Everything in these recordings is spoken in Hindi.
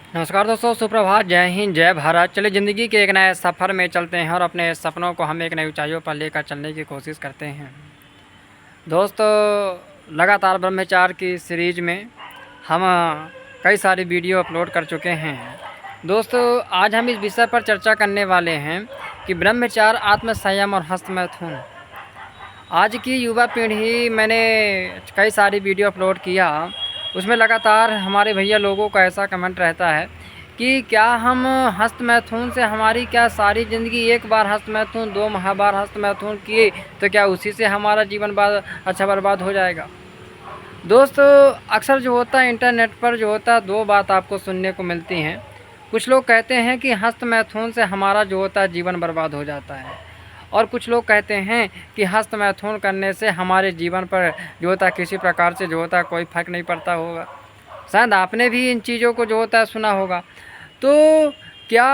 नमस्कार दोस्तों, सुप्रभात, जय हिंद, जय भारत। चलिए ज़िंदगी के एक नए सफ़र में चलते हैं और अपने सपनों को हम एक नई ऊंचाइयों पर लेकर चलने की कोशिश करते हैं। दोस्तों, लगातार ब्रह्मचार्य की सीरीज में हम कई सारी वीडियो अपलोड कर चुके हैं। दोस्तों, आज हम इस विषय पर चर्चा करने वाले हैं कि ब्रह्मचार्य, आत्मसंयम और हस्तमैथुन। आज की युवा पीढ़ी, मैंने कई सारी वीडियो अपलोड किया, उसमें लगातार हमारे भैया लोगों का ऐसा कमेंट रहता है कि क्या हम हस्तमैथुन से हमारी क्या सारी ज़िंदगी, एक बार हस्तमैथुन, दो बार हस्तमैथुन किए तो क्या उसी से हमारा जीवन बर्बाद हो जाएगा। दोस्तों, अक्सर जो होता है इंटरनेट पर जो होता है, दो बात आपको सुनने को मिलती हैं। कुछ लोग कहते हैं कि हस्तमैथुन से हमारा जो होता है जीवन बर्बाद हो जाता है, और कुछ लोग कहते हैं कि हस्तमैथुन करने से हमारे जीवन पर जो होता है किसी प्रकार से जो होता है कोई फ़र्क नहीं पड़ता होगा। शायद आपने भी इन चीज़ों को जो होता है सुना होगा। तो क्या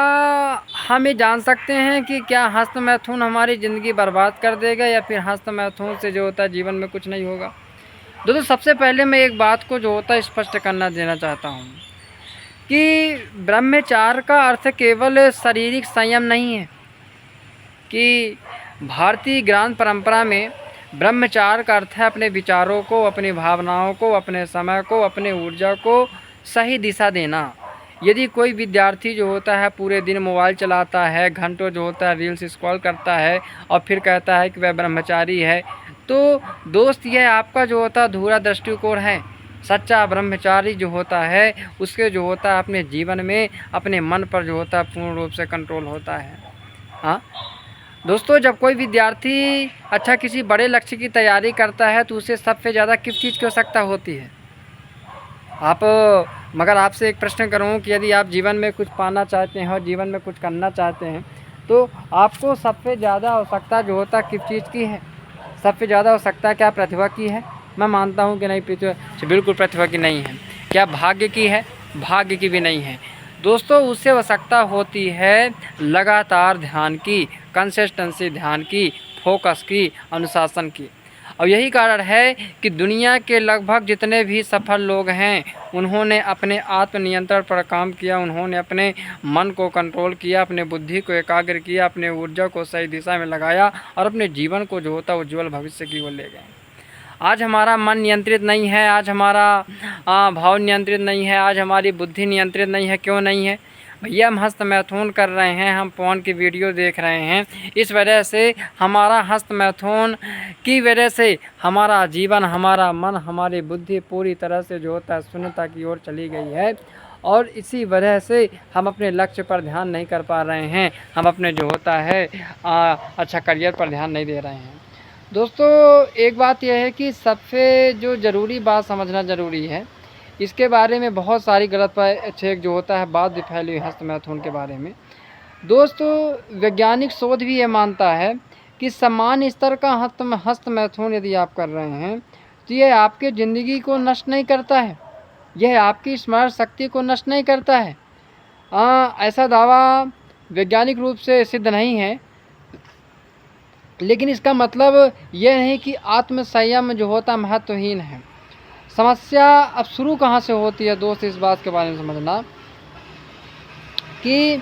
हम ये जान सकते हैं कि क्या हस्तमैथुन हमारी ज़िंदगी बर्बाद कर देगा या फिर हस्तमैथुन से जो होता है जीवन में कुछ नहीं होगा। दोस्तों, सबसे पहले मैं एक बात को जो होता है स्पष्ट करना देना चाहता हूँ कि ब्रह्मचार्य का अर्थ केवल शारीरिक संयम नहीं है। कि भारतीय ज्ञान परंपरा में ब्रह्मचार्य का अर्थ है अपने विचारों को, अपनी भावनाओं को, अपने समय को, अपने ऊर्जा को सही दिशा देना। यदि कोई विद्यार्थी जो होता है पूरे दिन मोबाइल चलाता है, घंटों जो होता है रील्स स्क्रॉल करता है और फिर कहता है कि वह ब्रह्मचारी है, तो दोस्त यह आपका जो होता है अधूरा दृष्टिकोण है। सच्चा ब्रह्मचारी जो होता है उसके जो होता है अपने जीवन में, अपने मन पर जो होता है पूर्ण रूप से कंट्रोल होता है। हाँ दोस्तों, जब कोई विद्यार्थी अच्छा किसी बड़े लक्ष्य की तैयारी करता है तो उसे सबसे ज़्यादा किस चीज़ की आवश्यकता होती है। मगर आपसे एक प्रश्न करूं कि यदि आप जीवन में कुछ पाना चाहते हैं और जीवन में कुछ करना चाहते हैं तो आपको सबसे ज़्यादा आवश्यकता जो होता है किस चीज़ की है? सबसे ज़्यादा आवश्यकता क्या प्रतिभा की है? मैं मानता हूं कि नहीं, बिल्कुल प्रतिभा की नहीं है। क्या भाग्य की है? भाग्य की भी नहीं है। दोस्तों, उससे आवश्यकता होती है लगातार ध्यान की, कंसिस्टेंसी ध्यान की, फोकस की, अनुशासन की। और यही कारण है कि दुनिया के लगभग जितने भी सफल लोग हैं उन्होंने अपने आत्मनियंत्रण पर काम किया, उन्होंने अपने मन को कंट्रोल किया, अपने बुद्धि को एकाग्र किया, अपने ऊर्जा को सही दिशा में लगाया और अपने जीवन को जो होता उज्ज्वल भविष्य की ओर ले गए। आज हमारा मन नियंत्रित नहीं है, आज हमारा भाव नियंत्रित नहीं है, आज हमारी बुद्धि नियंत्रित नहीं है। क्यों नहीं है भैया? हम हस्तमैथुन कर रहे हैं, हम फोन की वीडियो देख रहे हैं, इस वजह से हमारा हस्तमैथुन की वजह से हमारा जीवन, हमारा मन, हमारी बुद्धि पूरी तरह से जो होता है शून्यता की ओर चली गई है। और इसी वजह से हम अपने लक्ष्य पर ध्यान नहीं कर पा रहे हैं, हम अपने जो होता है अच्छा करियर पर ध्यान नहीं दे रहे हैं। दोस्तों, एक बात यह है कि सबसे जो ज़रूरी बात समझना ज़रूरी है, इसके बारे में बहुत सारी गलत फेक जो होता है बात भी फैली हुई हस्तमैथुन के बारे में। दोस्तों, वैज्ञानिक शोध भी ये मानता है कि समान स्तर का हस्तमैथुन यदि आप कर रहे हैं तो यह आपके ज़िंदगी को नष्ट नहीं करता है, यह आपकी स्मरण शक्ति को नष्ट नहीं करता है। ऐसा दावा वैज्ञानिक रूप से सिद्ध नहीं है, लेकिन इसका मतलब यह नहीं कि आत्मसंयम जो होता महत्वहीन है। समस्या अब शुरू कहाँ से होती है दोस्त, इस बात के बारे में समझना कि